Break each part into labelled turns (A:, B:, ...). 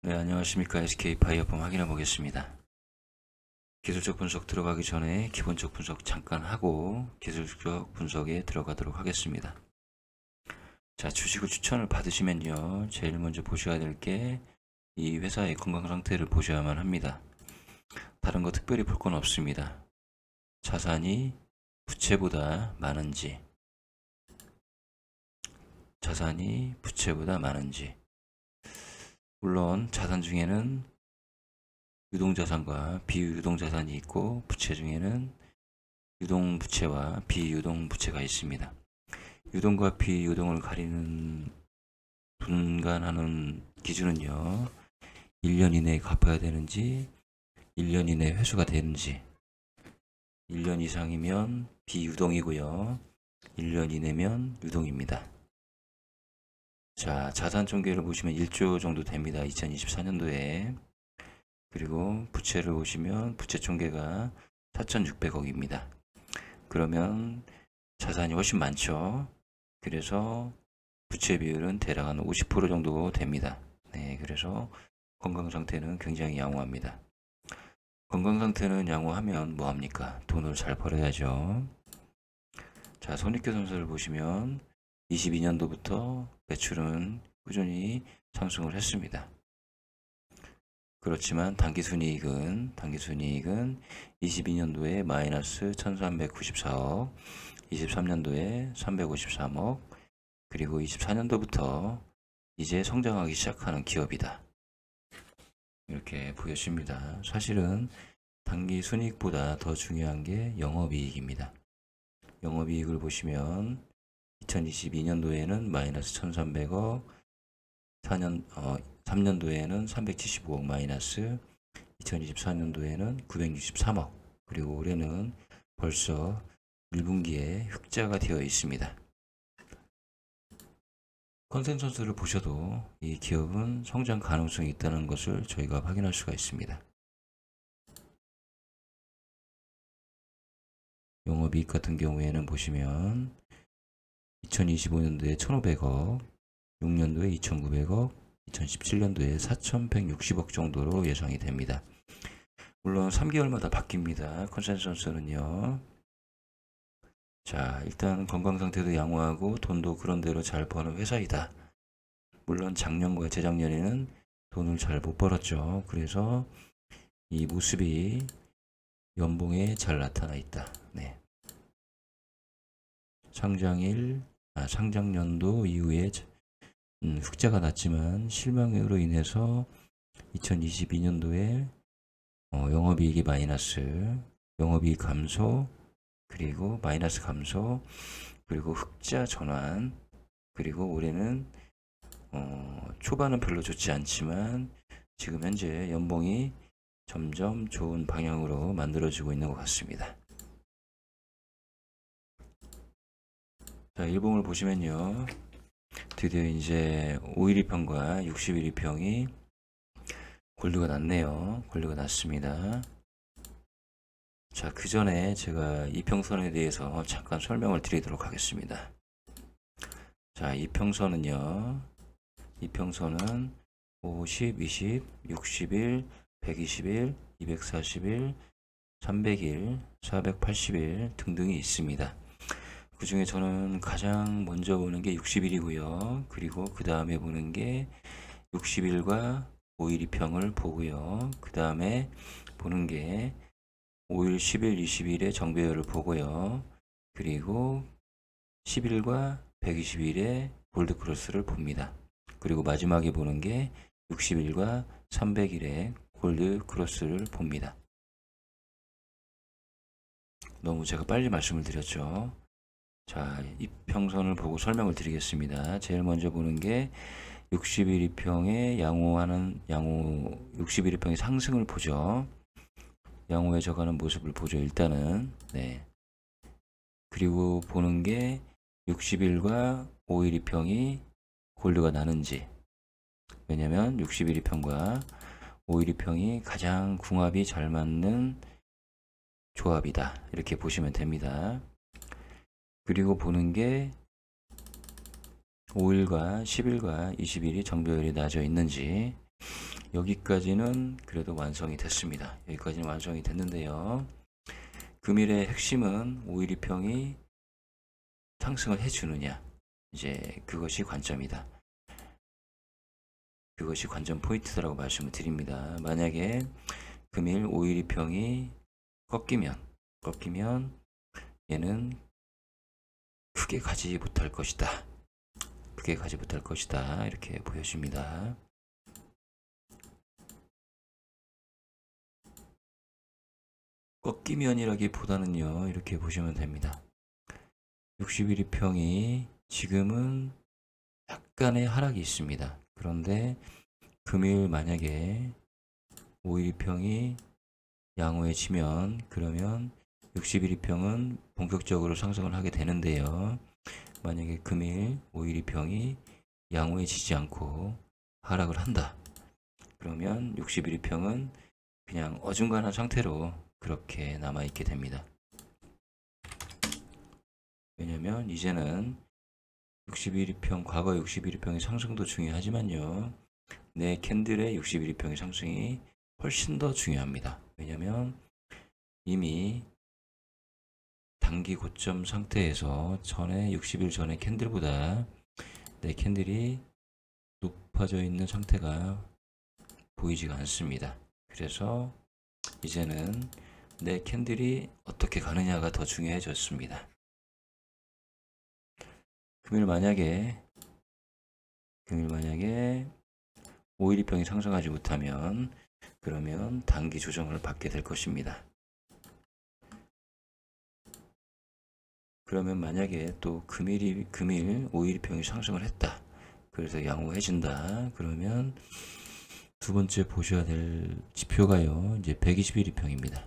A: 네, 안녕하십니까. SK바이오펌 확인해 보겠습니다. 기술적 분석 들어가기 전에 기본적 분석 잠깐 하고 기술적 분석에 들어가도록 하겠습니다. 자, 주식을 추천을 받으시면요, 제일 먼저 보셔야 될 게 이 회사의 건강 상태를 보셔야만 합니다. 다른 거 특별히 볼 건 없습니다. 자산이 부채보다 많은지, 물론 자산 중에는 유동자산과 비유동자산이 있고, 부채 중에는 유동부채와 비유동부채가 있습니다. 유동과 비유동을 가리는 분간하는 기준은요, 1년 이내에 갚아야 되는지 1년 이내에 회수가 되는지, 1년 이상이면 비유동이고요, 1년 이내면 유동입니다. 자, 자산 총계를 보시면 1조 정도 됩니다. 2024년도에. 그리고 부채를 보시면 부채 총계가 4,600억입니다. 그러면 자산이 훨씬 많죠. 그래서 부채 비율은 대략 한 50% 정도 됩니다. 네, 그래서 건강 상태는 굉장히 양호합니다. 건강 상태는 양호하면 뭐합니까? 돈을 잘 벌어야죠. 자, 손익계 손실을 보시면 22년도부터 매출은 꾸준히 상승을 했습니다. 그렇지만 당기순이익은 22년도에 마이너스 1394억, 23년도에 353억, 그리고 24년도부터 이제 성장하기 시작하는 기업이다. 이렇게 보여집니다. 사실은 당기순이익보다 더 중요한 게 영업이익입니다. 영업이익을 보시면 2022년도에는 마이너스 1300억, 3년도에는 375억 마이너스, 2024년도에는 963억, 그리고 올해는 벌써 1분기에 흑자가 되어 있습니다. 컨센서스를 보셔도 이 기업은 성장 가능성이 있다는 것을 저희가 확인할 수가 있습니다. 영업이익 같은 경우에는 보시면 2025년도에 1,500억, 6년도에 2,900억, 2017년도에 4,160억 정도로 예상이 됩니다. 물론 3개월마다 바뀝니다. 컨센서스는요. 자, 일단 건강 상태도 양호하고 돈도 그런대로 잘 버는 회사이다. 물론 작년과 재작년에는 돈을 잘 못 벌었죠. 그래서 이 모습이 연봉에 잘 나타나 있다. 네. 상장년도 이후에 흑자가 났지만 실망으로 인해서 2022년도에 영업이익이 마이너스, 영업이익 감소, 그리고 마이너스 감소, 그리고 흑자 전환, 그리고 올해는 초반은 별로 좋지 않지만 지금 현재 연봉이 점점 좋은 방향으로 만들어지고 있는 것 같습니다. 자, 일봉을 보시면요, 드디어 이제 5일2평과 60일2평이 골드가 났네요. 골드가 났습니다. 자, 그 전에 제가 이평선에 대해서 잠깐 설명을 드리도록 하겠습니다. 자, 이평선은요, 이평선은 50, 20, 60일, 120일, 240일, 300일, 480일 등등이 있습니다. 그 중에 저는 가장 먼저 보는 게 60일이고요. 그리고 그 다음에 보는 게 60일과 5일2평을 보고요. 그 다음에 보는 게 5일, 10일, 20일의 정배열을 보고요. 그리고 10일과 120일의 골드크로스를 봅니다. 그리고 마지막에 보는 게 60일과 300일의 골드크로스를 봅니다. 너무 제가 빨리 말씀을 드렸죠. 자, 이평선을 보고 설명을 드리겠습니다. 제일 먼저 보는 게 60일2평의 60일2평의 상승을 보죠. 양호해져가는 모습을 보죠, 일단은. 네. 그리고 보는 게 60일과 5일2평이 골드가 나는지. 왜냐면 60일2평과 5일2평이 가장 궁합이 잘 맞는 조합이다. 이렇게 보시면 됩니다. 그리고 보는 게 5일과 10일과 20일이 정배열이 나져 있는지. 여기까지는 그래도 완성이 됐습니다. 여기까지는 완성이 됐는데요. 금일의 핵심은 512평이 상승을 해주느냐, 이제 그것이 관점이다. 그것이 관전 포인트라고 말씀을 드립니다. 만약에 금일 512평이 꺾이면 얘는 크게 가지 못할 것이다. 크게 가지 못할 것이다. 이렇게 보여집니다. 꺾이면이라기보다는요, 이렇게 보시면 됩니다. 61평이 지금은 약간의 하락이 있습니다. 그런데 금일 만약에 512평이 양호해지면, 그러면 61평은 본격적으로 상승을 하게 되는데요. 만약에 금일 512평이 양호해지지 않고 하락을 한다. 그러면 61평은 그냥 어중간한 상태로 그렇게 남아있게 됩니다. 왜냐면 이제는 61평, 과거 61평의 상승도 중요하지만요, 내 캔들의 61평의 상승이 훨씬 더 중요합니다. 왜냐면 이미 단기 고점 상태에서 전에 60일 전의 캔들보다 내 캔들이 높아져 있는 상태가 보이지가 않습니다. 그래서 이제는 내 캔들이 어떻게 가느냐가 더 중요해졌습니다. 금일 만약에 512평이 상승하지 못하면, 그러면 단기 조정을 받게 될 것입니다. 그러면 만약에 또 금일 512평이 상승을 했다. 그래서 양호해진다. 그러면 두 번째 보셔야 될 지표가요, 이제 121평입니다.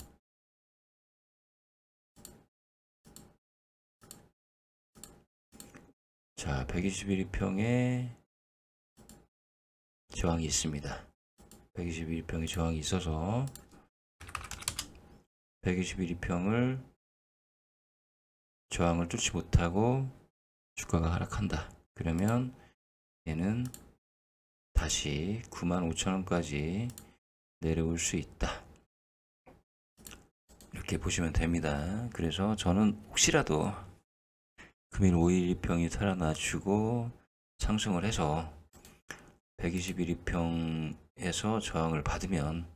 A: 자, 121평에 저항이 있습니다. 121평에 저항이 있어서 121평을 저항을 뚫지 못하고 주가가 하락한다. 그러면 얘는 다시 95,000원까지 내려올 수 있다. 이렇게 보시면 됩니다. 그래서 저는 혹시라도 금일 512평이 살아나주고 상승을 해서 121평에서 저항을 받으면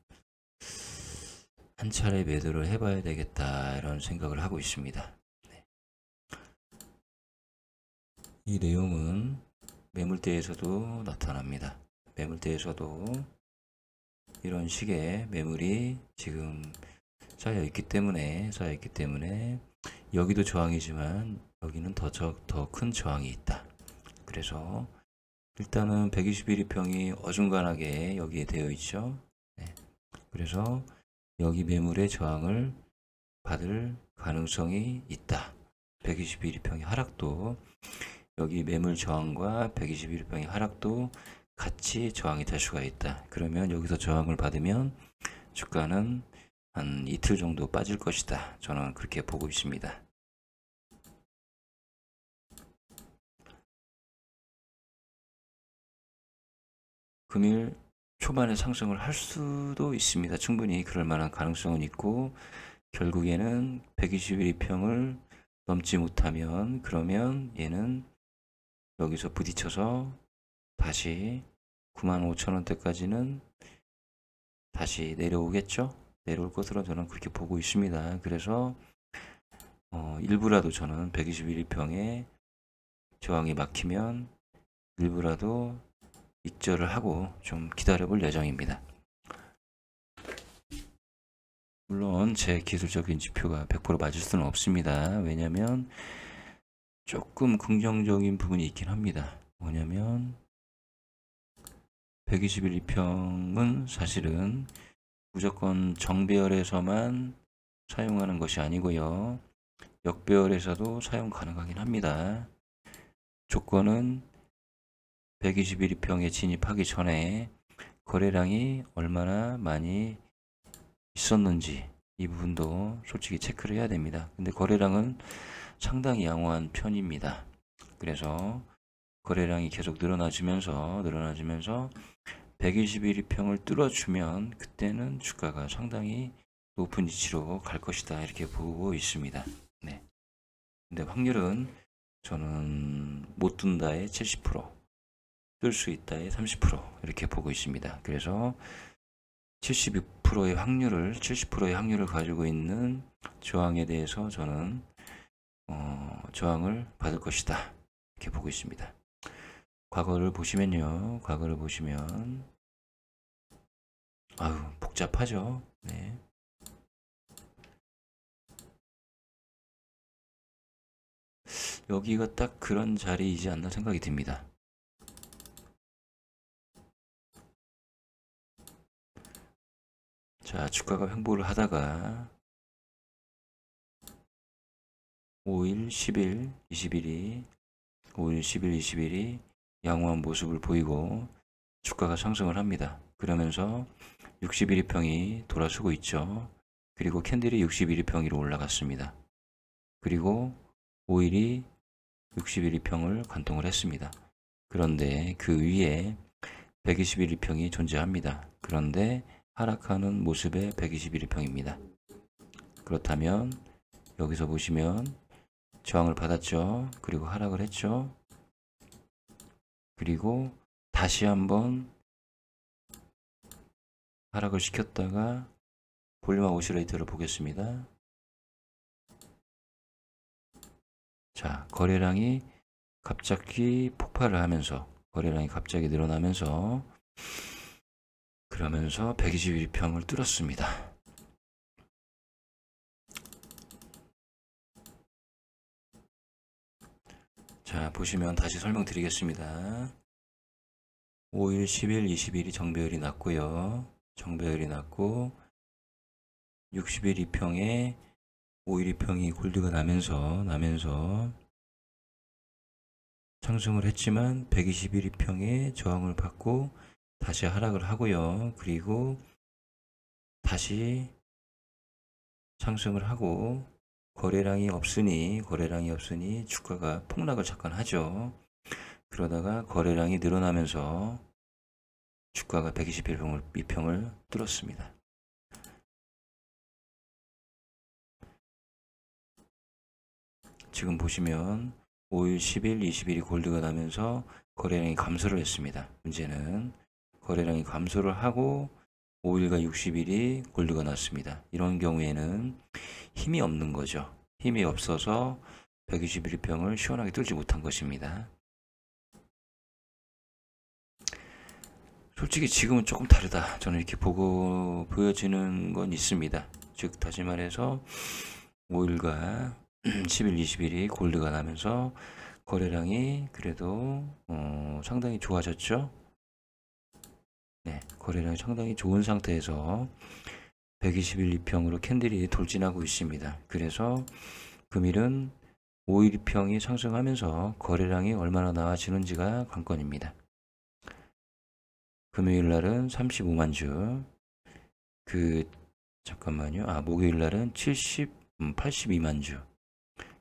A: 한 차례 매도를 해봐야 되겠다, 이런 생각을 하고 있습니다. 네. 이 내용은 매물대에서도 나타납니다. 매물대에서도 이런 식의 매물이 지금 쌓여 있기 때문에 여기도 저항이지만 여기는 더 큰 저항이 있다. 그래서 일단은 121평이 어중간하게 여기에 되어 있죠. 네. 그래서 여기 매물의 저항을 받을 가능성이 있다. 121평의 하락도, 여기 매물 저항과 121평의 하락도 같이 저항이 될 수가 있다. 그러면 여기서 저항을 받으면 주가는 한 이틀 정도 빠질 것이다. 저는 그렇게 보고 있습니다. 금일 초반에 상승을 할 수도 있습니다. 충분히 그럴 만한 가능성은 있고, 결국에는 121평을 넘지 못하면, 그러면 얘는 여기서 부딪혀서 다시 95,000원대까지는 다시 내려오겠죠. 내려올 것으로 저는 그렇게 보고 있습니다. 그래서 일부라도 저는 121평에 저항이 막히면 일부라도 익절을 하고 좀 기다려 볼 예정입니다. 물론 제 기술적인 지표가 100% 맞을 수는 없습니다. 왜냐면 조금 긍정적인 부분이 있긴 합니다. 뭐냐면 121평은 사실은 무조건 정배열에서만 사용하는 것이 아니고요, 역배열에서도 사용 가능하긴 합니다. 조건은 121평에 진입하기 전에 거래량이 얼마나 많이 있었는지, 이 부분도 솔직히 체크를 해야 됩니다. 근데 거래량은 상당히 양호한 편입니다. 그래서 거래량이 계속 늘어나지면서 121일평을 뚫어주면 그때는 주가가 상당히 높은 위치로 갈 것이다 이렇게 보고 있습니다. 네. 근데 확률은 저는 못 둔다에 70%, 뜰 수 있다에 30% 이렇게 보고 있습니다. 그래서 72%의 확률을 70%의 확률을 가지고 있는 저항에 대해서 저는 저항을 받을 것이다 이렇게 보고 있습니다. 과거를 보시면요, 과거를 보시면 아유 복잡하죠. 네. 여기가 딱 그런 자리이지 않나 생각이 듭니다. 자, 주가가 횡보를 하다가 5일, 10일, 20일이 5일, 10일, 20일이 양호한 모습을 보이고 주가가 상승을 합니다. 그러면서 61일평이 돌아서고 있죠. 그리고 캔들이 61일평 위로 올라갔습니다. 그리고 5일이 61일평을 관통을 했습니다. 그런데 그 위에 121일평이 존재합니다. 그런데 하락하는 모습의 121일평입니다. 그렇다면 여기서 보시면 저항을 받았죠. 그리고 하락을 했죠. 그리고 다시 한번 하락을 시켰다가 볼륨업 오시레이터를 보겠습니다. 자, 거래량이 갑자기 폭발을 하면서 거래량이 갑자기 늘어나면서 그러면서 121평을 뚫었습니다. 자, 보시면 다시 설명드리겠습니다. 5일, 10일, 20일이 정배열이 났고요. 정배열이 났고 60일 2평에 5일 2평이 골드가 나면서 상승을 했지만 121 2평에 저항을 받고 다시 하락을 하고요. 그리고 다시 상승을 하고 거래량이 없으니 주가가 폭락을 잠깐 하죠. 그러다가 거래량이 늘어나면서 주가가 121평을 뚫었습니다. 지금 보시면 5일, 10일, 20일이 골드가 나면서 거래량이 감소를 했습니다. 문제는 거래량이 감소를 하고 5일과 60일이 골드가 났습니다. 이런 경우에는 힘이 없는 거죠. 힘이 없어서 121평을 시원하게 뚫지 못한 것입니다. 솔직히 지금은 조금 다르다. 저는 이렇게 보여지는 건 있습니다. 즉 다시 말해서 5일과 10일, 20일이 골드가 나면서 거래량이 그래도 상당히 좋아졌죠. 네, 거래량이 상당히 좋은 상태에서 121 2평으로 캔들이 돌진하고 있습니다. 그래서 금일은 5일 2평이 상승하면서 거래량이 얼마나 나아지는지가 관건입니다. 금요일 날은 35만 주, 잠깐만요. 목요일 날은 82만 주,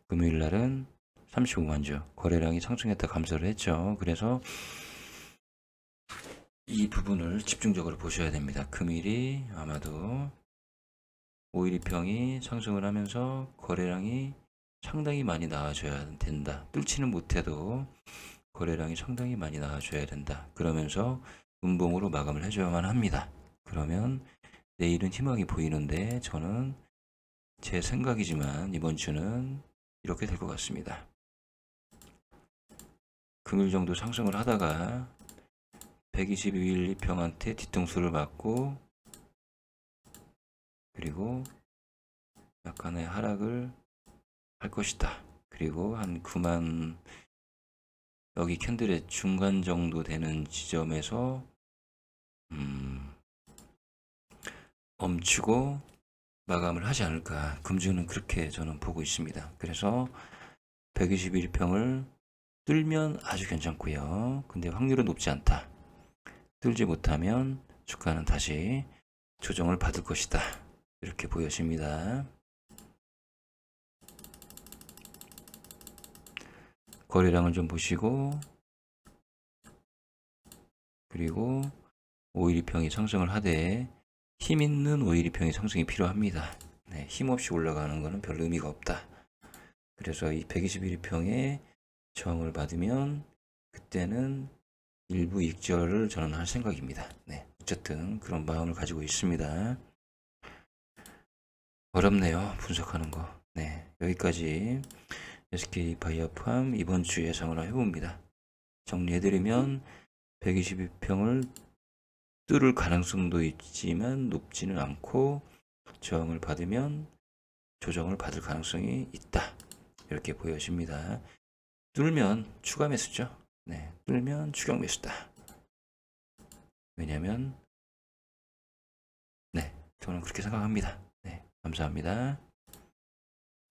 A: 금요일 날은 35만 주. 거래량이 상승했다 감소를 했죠. 그래서 이 부분을 집중적으로 보셔야 됩니다. 금일이 아마도 5일 2평이 상승을 하면서 거래량이 상당히 많이 나와줘야 된다. 뚫지는 못해도 거래량이 상당히 많이 나와줘야 된다. 그러면서 음봉으로 마감을 해줘야만 합니다. 그러면 내일은 희망이 보이는데 저는 제 생각이지만 이번 주는 이렇게 될 것 같습니다. 금일 정도 상승을 하다가 122일 2평한테 뒤통수를 맞고 그리고 약간의 하락을 할 것이다. 그리고 한 9만 여기 캔들의 중간 정도 되는 지점에서 멈추고 마감을 하지 않을까. 금주는 그렇게 저는 보고 있습니다. 그래서 121평을 뚫면 아주 괜찮고요. 근데 확률은 높지 않다. 뚫지 못하면 주가는 다시 조정을 받을 것이다. 이렇게 보여집니다. 거래량을 좀 보시고 그리고 512평이 상승을 하되 힘 있는 512평이 상승이 필요합니다. 네, 힘없이 올라가는 것은 별 의미가 없다. 그래서 이 121평에 저항을 받으면 그때는 일부 익절을 저는 할 생각입니다. 네, 어쨌든 그런 마음을 가지고 있습니다. 어렵네요, 분석하는 거. 네, 여기까지 SK바이오팜 이번 주 예상을 해봅니다. 정리해드리면 122평을 뚫을 가능성도 있지만 높지는 않고 저항을 받으면 조정을 받을 가능성이 있다. 이렇게 보여집니다. 뚫으면 추가 매수죠. 네, 뚫으면 추격 매수다. 왜냐면 네, 저는 그렇게 생각합니다. 네, 감사합니다.